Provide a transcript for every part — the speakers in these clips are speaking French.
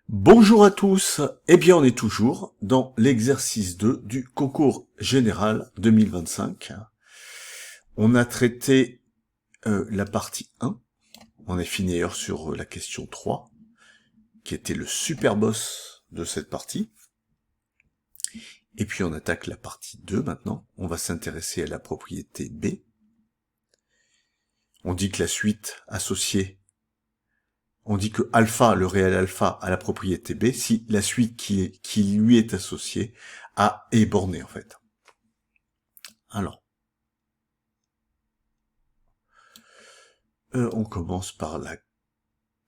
Bonjour à tous, eh bien on est toujours dans l'exercice 2 du concours général 2025. On a traité la partie 1, on est fini d'ailleurs sur la question 3, qui était le super boss de cette partie. Et puis on attaque la partie 2 maintenant, on va s'intéresser à la propriété B. On dit que la suite associée, on dit que alpha, le réel alpha, a la propriété B, si la suite qui lui est associée est bornée en fait. Alors, on commence par la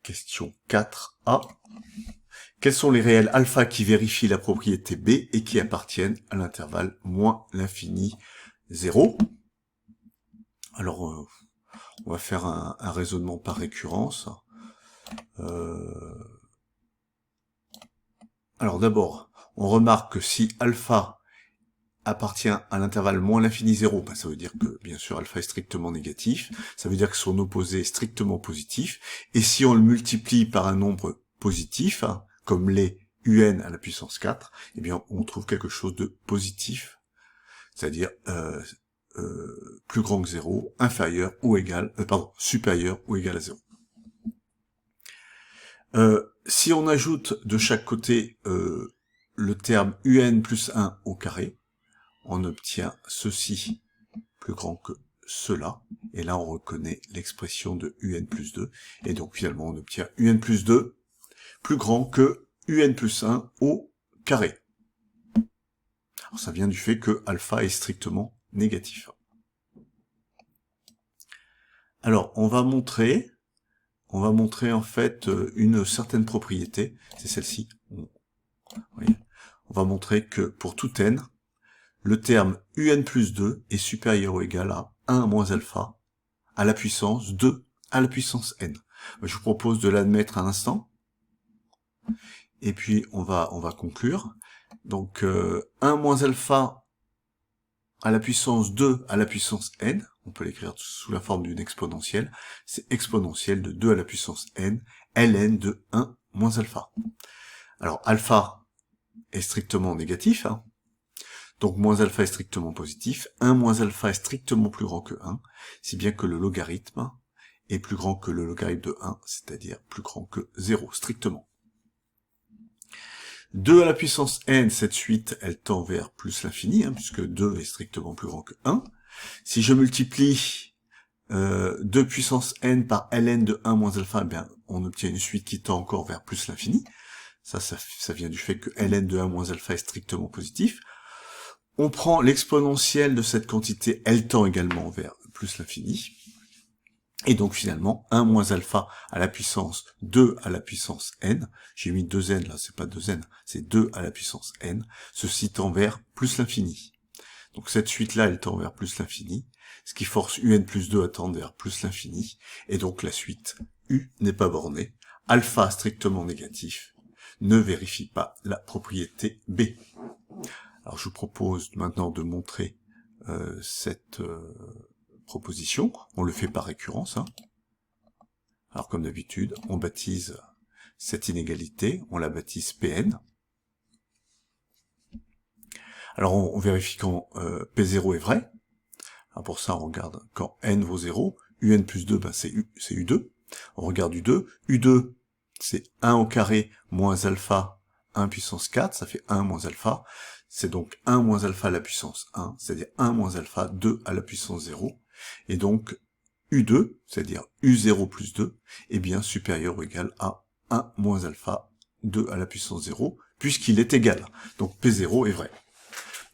question 4a. Quels sont les réels alpha qui vérifient la propriété B et qui appartiennent à l'intervalle moins l'infini 0? Alors, on va faire un raisonnement par récurrence. Alors d'abord, on remarque que si alpha appartient à l'intervalle moins l'infini 0, ça veut dire que, bien sûr, alpha est strictement négatif, ça veut dire que son opposé est strictement positif, et si on le multiplie par un nombre positif, comme les un à la puissance 4, eh bien, on trouve quelque chose de positif, c'est-à-dire plus grand que 0, inférieur ou égal, supérieur ou égal à 0. Si on ajoute de chaque côté le terme un plus 1 au carré, on obtient ceci plus grand que cela, et là on reconnaît l'expression de un plus 2, et donc finalement on obtient un plus 2 plus grand que un plus 1 au carré. Alors ça vient du fait que alpha est strictement négatif. Alors on va montrer en fait une certaine propriété, c'est celle-ci. On va montrer que pour tout n, le terme un plus 2 est supérieur ou égal à 1 moins alpha à la puissance 2 à la puissance n. Je vous propose de l'admettre un instant. Et puis on va conclure. Donc 1 moins alpha à la puissance 2 à la puissance n, on peut l'écrire sous la forme d'une exponentielle, c'est exponentielle de 2 à la puissance n, ln de 1 moins alpha. Alors alpha est strictement négatif, donc moins alpha est strictement positif, 1 moins alpha est strictement plus grand que 1, si bien que le logarithme est plus grand que le logarithme de 1, c'est-à-dire plus grand que 0, strictement. 2 à la puissance n, cette suite, elle tend vers plus l'infini, puisque 2 est strictement plus grand que 1. Si je multiplie 2 puissance n par ln de 1 moins alpha, eh bien, on obtient une suite qui tend encore vers plus l'infini. Ça vient du fait que ln de 1 moins alpha est strictement positif. On prend l'exponentielle de cette quantité, elle tend également vers plus l'infini. Et donc finalement, 1 moins alpha à la puissance 2 à la puissance n, j'ai mis 2n là, c'est pas 2n, c'est 2 à la puissance n, ceci tend vers plus l'infini. Donc cette suite-là, elle tend vers plus l'infini, ce qui force un plus 2 à tendre vers plus l'infini, et donc la suite u n'est pas bornée, alpha strictement négatif, ne vérifie pas la propriété b. Alors je vous propose maintenant de montrer cette proposition, on le fait par récurrence. Alors comme d'habitude, on baptise cette inégalité, on la baptise Pn. Alors on vérifie quand P0 est vrai. Alors pour ça, on regarde quand n vaut 0, un plus 2, c'est U2. On regarde U2. U2, c'est 1 au carré moins alpha 1 puissance 4, ça fait 1 moins alpha. C'est donc 1 moins alpha à la puissance 1, c'est-à-dire 1 moins alpha 2 à la puissance 0. Et donc, U2, c'est-à-dire U0 plus 2, est bien supérieur ou égal à 1 moins alpha 2 à la puissance 0, puisqu'il est égal. Donc P0 est vrai.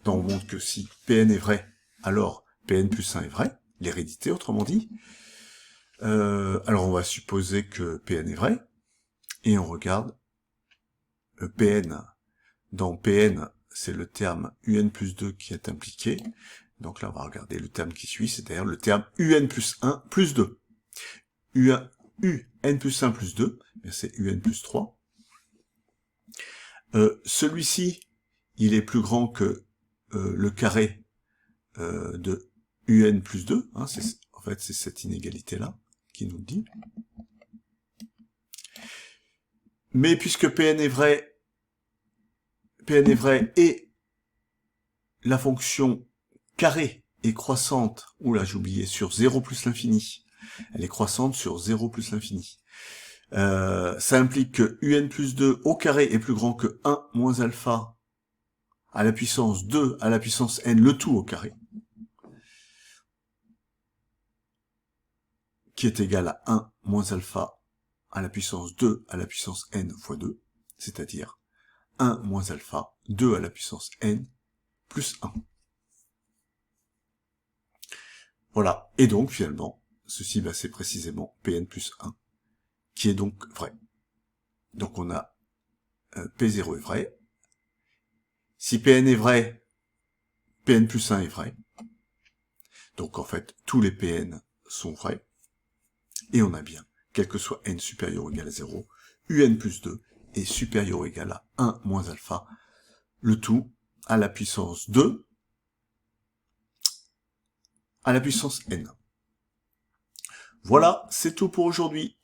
Donc on montre que si Pn est vrai, alors Pn plus 1 est vrai, l'hérédité autrement dit. Alors on va supposer que Pn est vrai, et on regarde Pn. Dans Pn, c'est le terme un plus 2 qui est impliqué. Donc là, on va regarder le terme qui suit, c'est-à-dire le terme un plus 1 plus 2. un plus 1 plus 2, c'est un plus 3. Celui-ci, il est plus grand que le carré de un plus 2. En fait, c'est cette inégalité-là qui nous le dit. Mais puisque Pn est vrai et la fonction carré est croissante, oula j'ai oublié, sur 0 plus l'infini, elle est croissante sur 0 plus l'infini. Ça implique que un plus 2 au carré est plus grand que 1 moins alpha à la puissance 2 à la puissance n, le tout au carré, qui est égal à 1 moins alpha à la puissance 2 à la puissance n fois 2, c'est-à-dire 1 moins alpha, 2 à la puissance n, plus 1. Voilà. Et donc, finalement, ceci, c'est précisément Pn plus 1, qui est donc vrai. Donc, on a P0 est vrai. Si Pn est vrai, Pn plus 1 est vrai. Donc, en fait, tous les Pn sont vrais. Et on a bien, quel que soit n supérieur ou égal à 0, un plus 2 est supérieur ou égal à 1 moins alpha, le tout à la puissance 2 à la puissance n. Voilà, c'est tout pour aujourd'hui.